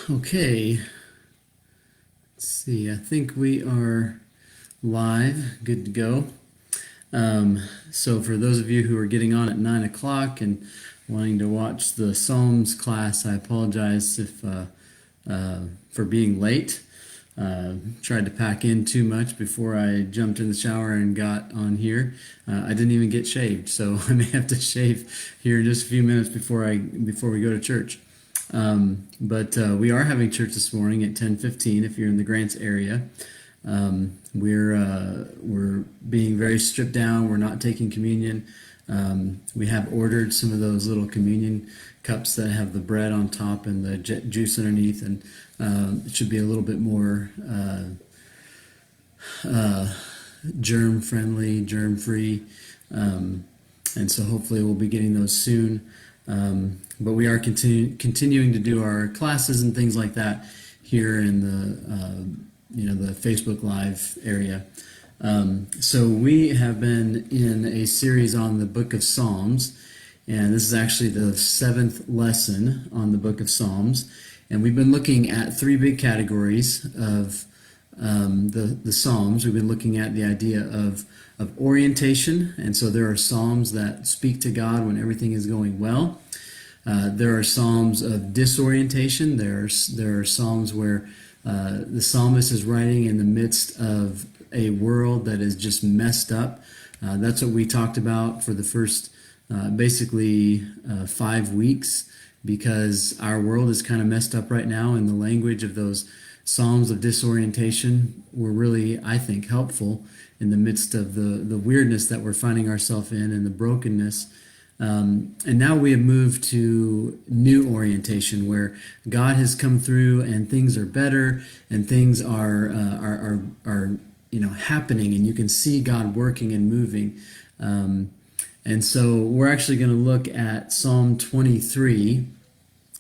Okay, let's see. I think we are live, good to go. So, for those of you who are getting on at 9 o'clock and wanting to watch the Psalms class, I apologize if for being late. Tried to pack in too much before I jumped in the shower and got on here. I didn't even get shaved, so I may have to shave here in just a few minutes before we go to church. But we are having church this morning at 10:15 if you're in the Grants area. We're being very stripped down. We're not taking communion. We have ordered some of those little communion cups that have the bread on top and the juice underneath, and it should be a little bit more germ friendly, germ free, and so hopefully we'll be getting those soon. But we are continuing to do our classes and things like that here in the Facebook Live area. So we have been in a series on the Book of Psalms, and this is actually the 7th lesson on the Book of Psalms. And we've been looking at three big categories of the Psalms. We've been looking at the idea of orientation, and so there are Psalms that speak to God when everything is going well. There are Psalms of disorientation. There are Psalms where the psalmist is writing in the midst of a world that is just messed up. That's what we talked about for the first basically 5 weeks, because our world is kind of messed up right now, and the language of those Psalms of disorientation were really, I think, helpful in the midst of the weirdness that we're finding ourselves in and the brokenness. And now we have moved to new orientation, where God has come through and things are better and things are happening, and you can see God working and moving. And so we're actually going to look at Psalm 23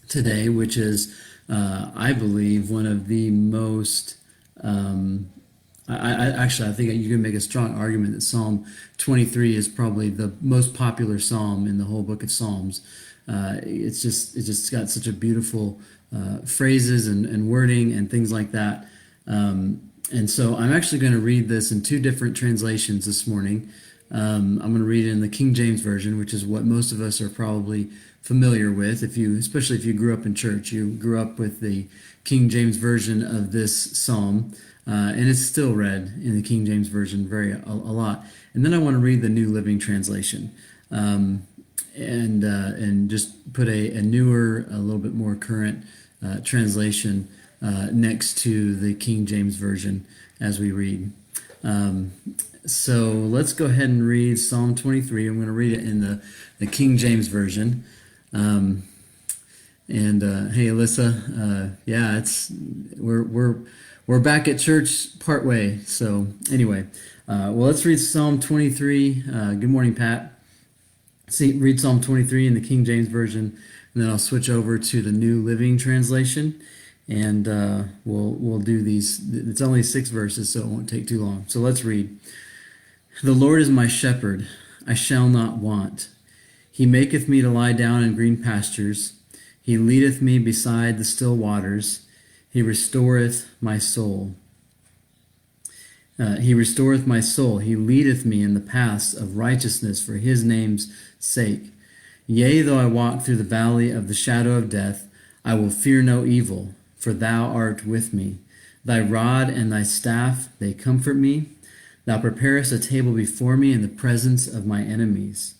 today, which is, I believe, one of the most I think you can make a strong argument that Psalm 23 is probably the most popular psalm in the whole book of Psalms. It's just got such a beautiful phrases and wording and things like that. And so I'm actually going to read this in two different translations this morning. I'm going to read it in the King James Version, which is what most of us are probably familiar with. Especially if you grew up in church, you grew up with the King James Version of this psalm. And it's still read in the King James Version a lot. And then I want to read the New Living Translation, and just put a newer, a little bit more current translation next to the King James Version as we read. So let's go ahead and read Psalm 23. I'm going to read it in the King James Version. Hey, Alyssa, we're back at church part way. So anyway, let's read Psalm 23. Good morning, Pat. Read Psalm 23 in the King James Version, and then I'll switch over to the New Living Translation, and we'll do these. It's only 6 verses, so it won't take too long. So let's read. The Lord is my shepherd; I shall not want. He maketh me to lie down in green pastures. He leadeth me beside the still waters. He restoreth my soul. He restoreth my soul. He leadeth me in the paths of righteousness for his name's sake. Yea, though I walk through the valley of the shadow of death, I will fear no evil, for thou art with me. Thy rod and thy staff, they comfort me. Thou preparest a table before me in the presence of my enemies.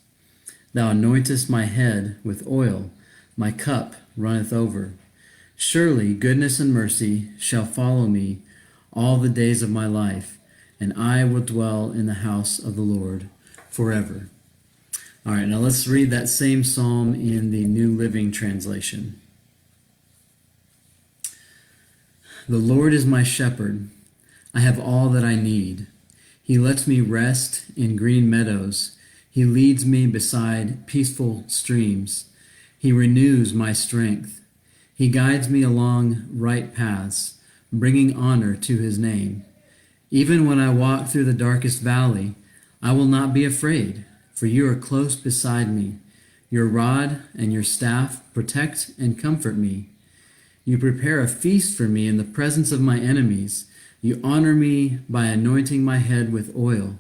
Thou anointest my head with oil. My cup runneth over. Surely goodness and mercy shall follow me all the days of my life, and I will dwell in the house of the Lord forever. All right, now let's read that same psalm in the New Living Translation. The Lord is my shepherd. I have all that I need. He lets me rest in green meadows. He leads me beside peaceful streams. He renews my strength. He guides me along right paths, bringing honor to his name. Even when I walk through the darkest valley, I will not be afraid, for you are close beside me. Your rod and your staff protect and comfort me. You prepare a feast for me in the presence of my enemies. You honor me by anointing my head with oil.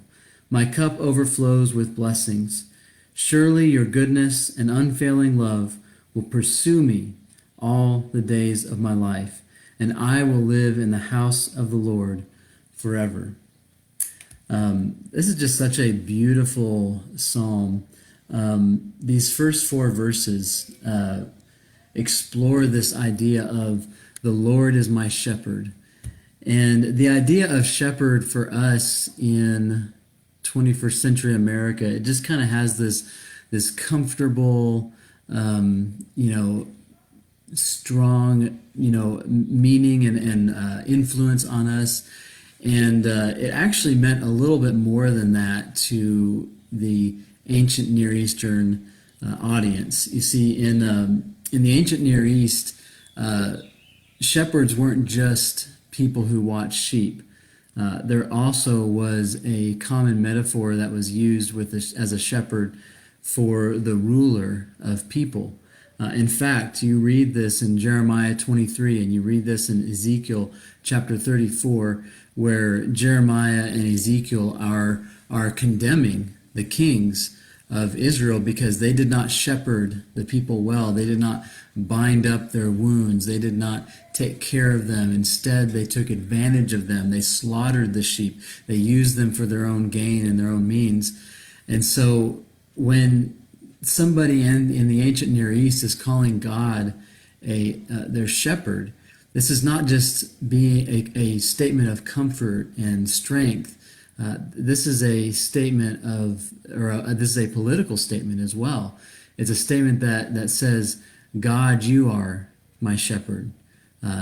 My cup overflows with blessings. Surely your goodness and unfailing love will pursue me all the days of my life, and I will live in the house of the Lord forever. This is just such a beautiful psalm. These first four verses explore this idea of the Lord is my shepherd. And the idea of shepherd for us in 21st century America, it just kind of has this comfortable, strong, meaning and influence on us. And it actually meant a little bit more than that to the ancient Near Eastern audience. You see, in the ancient Near East, shepherds weren't just people who watched sheep. There also was a common metaphor that was used as a shepherd for the ruler of people. In fact, you read this in Jeremiah 23, and you read this in Ezekiel chapter 34, where Jeremiah and Ezekiel are condemning the kings of Israel because they did not shepherd the people well. They did not bind up their wounds. They did not take care of them. Instead, they took advantage of them. They slaughtered the sheep. They used them for their own gain and their own means. And so when somebody in the ancient Near East is calling God their shepherd, this is not just being a statement of comfort and strength. This is a statement this is a political statement as well. It's a statement that says, God, you are my shepherd.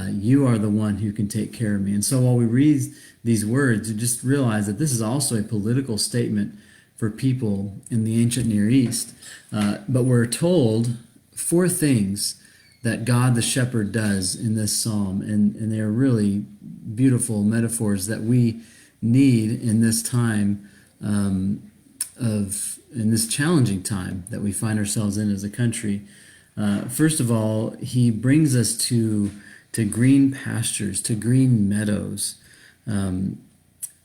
You are the one who can take care of me. And so while we read these words, you just realize that this is also a political statement for people in the ancient Near East. But we're told four things that God the shepherd does in this psalm, and they are really beautiful metaphors that we need in this time in this challenging time that we find ourselves in as a country. First of all, he brings us to green pastures, to green meadows.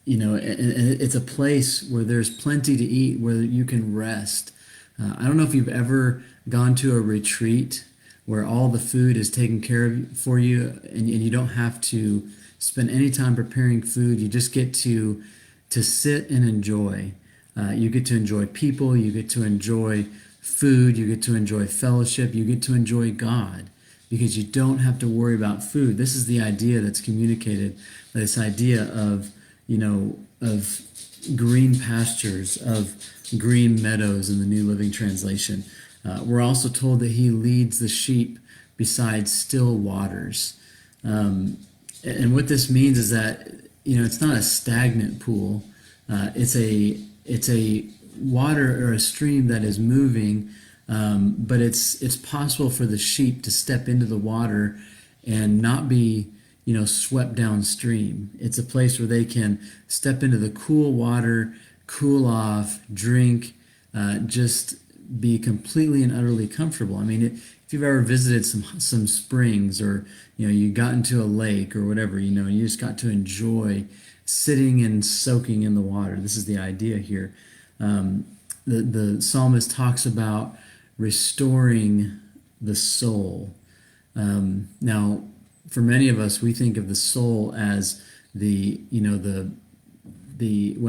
It's a place where there's plenty to eat, where you can rest. I don't know if you've ever gone to a retreat where all the food is taken care of for you, and you don't have to spend any time preparing food. You just get to sit and enjoy. You get to enjoy people. You get to enjoy food. You get to enjoy fellowship. You get to enjoy God because you don't have to worry about food. This is the idea that's communicated, this idea of green pastures, of green meadows in the New Living Translation. We're also told that he leads the sheep beside still waters. And what this means is that, it's not a stagnant pool. It's a water or a stream that is moving, but it's possible for the sheep to step into the water and not be swept downstream. It's a place where they can step into the cool water, cool off, drink, just be completely and utterly comfortable. I mean, if you've ever visited some springs, or you got into a lake or whatever, you just got to enjoy sitting and soaking in the water. This is the idea here. The psalmist talks about restoring the soul. Now, for many of us, we think of the soul as when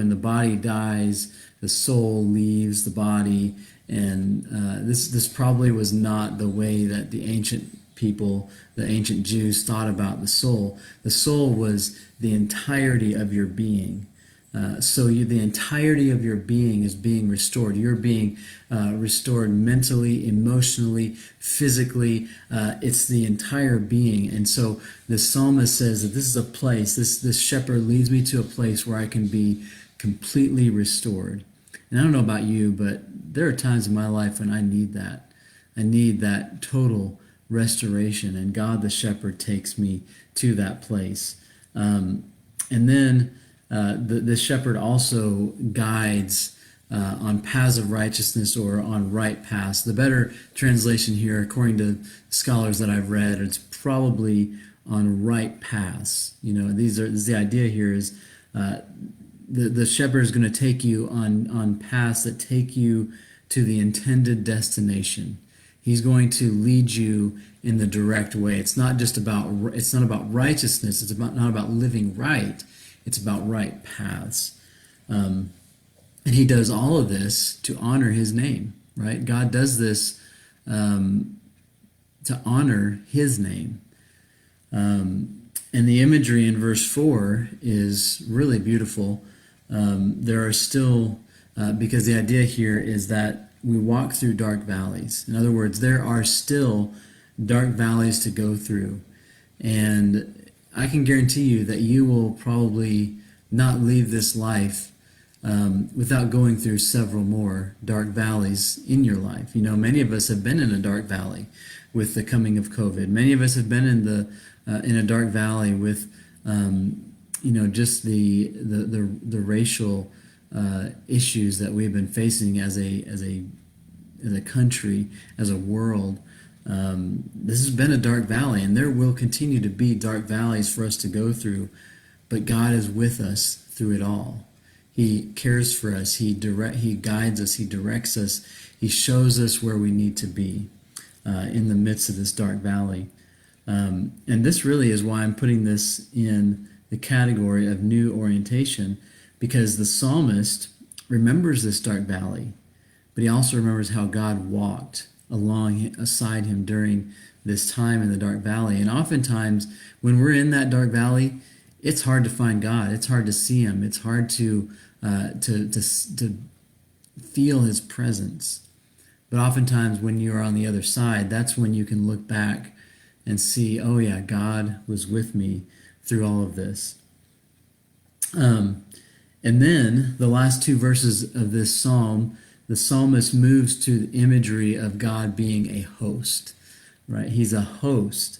the body dies, the soul leaves the body, and this probably was not the way that the ancient people, the ancient Jews, thought about the soul. The soul was the entirety of your being. The entirety of your being is being restored. You're being restored mentally, emotionally, physically. It's the entire being. And so the psalmist says that this is a place, this shepherd leads me to a place where I can be completely restored. And I don't know about you, but there are times in my life when I need that. I need that total restoration, and God the shepherd takes me to that place. And then the shepherd also guides on paths of righteousness, or on right paths. The better translation here, according to scholars that I've read, it's probably on right paths. You know, this is the idea here is the shepherd is going to take you on paths that take you to the intended destination. He's going to lead you in the direct way. It's not about righteousness. It's not about living right. It's about right paths. And he does all of this to honor his name, right? God does this to honor his name. And the imagery in verse 4 is really beautiful. There are still, because the idea here is that we walk through dark valleys. In other words, there are still dark valleys to go through. And I can guarantee you that you will probably not leave this life without going through several more dark valleys in your life. You know, many of us have been in a dark valley with the coming of COVID. Many of us have been in a dark valley with, just the racial issues that we've been facing as a country, as a world. This has been a dark valley, and there will continue to be dark valleys for us to go through. But God is with us through it all. He cares for us. He guides us. He directs us. He shows us where we need to be in the midst of this dark valley. And this really is why I'm putting this in the category of new orientation, because the psalmist remembers this dark valley, but he also remembers how God walked alongside him during this time in the dark valley. And oftentimes, when we're in that dark valley, it's hard to find God. It's hard to see him. It's hard to feel his presence. But oftentimes, when you're on the other side, that's when you can look back and see, oh yeah, God was with me through all of this. And then the last two verses of this psalm, the psalmist moves to the imagery of God being a host, right? He's a host.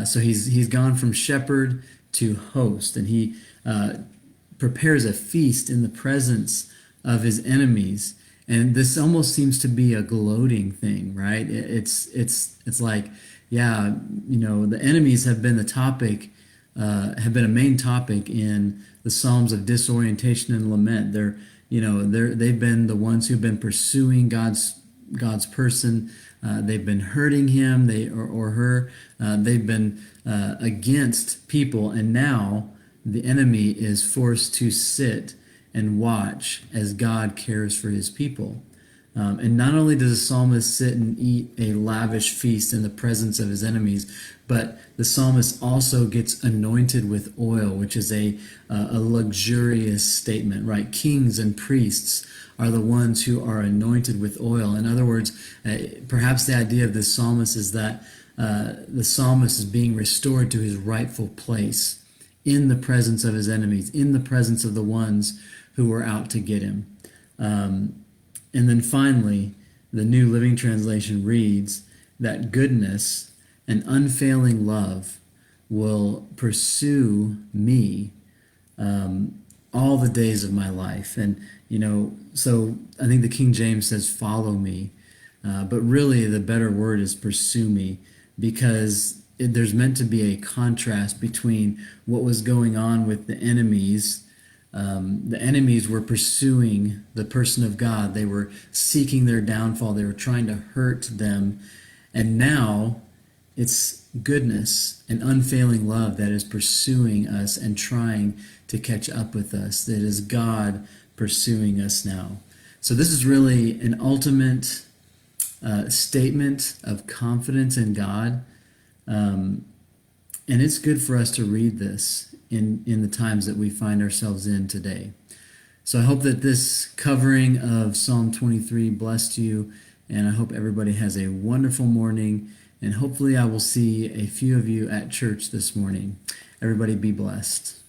So he's gone from shepherd to host, and he prepares a feast in the presence of his enemies. And this almost seems to be a gloating thing, right? It's like, yeah, the enemies have been have been a main topic in the Psalms of disorientation and lament. They've been the ones who've been pursuing God's person. They've been hurting him, or her. They've been against people, and now the enemy is forced to sit and watch as God cares for his people. And not only does the psalmist sit and eat a lavish feast in the presence of his enemies, but the psalmist also gets anointed with oil, which is a luxurious statement, right? Kings and priests are the ones who are anointed with oil. In other words, perhaps the idea of this psalmist is that the psalmist is being restored to his rightful place in the presence of his enemies, in the presence of the ones who were out to get him. And then finally, the New Living Translation reads that goodness and unfailing love will pursue me all the days of my life. And, so I think the King James says, follow me. But really, the better word is pursue me, because there's meant to be a contrast between what was going on with the enemies. The enemies were pursuing the person of God. They were seeking their downfall. They were trying to hurt them. And now it's goodness and unfailing love that is pursuing us and trying to catch up with us. That is God pursuing us now. So this is really an ultimate statement of confidence in God. And it's good for us to read this in the times that we find ourselves in today. So I hope that this covering of Psalm 23 blessed you, and I hope everybody has a wonderful morning, and hopefully I will see a few of you at church this morning. Everybody be blessed.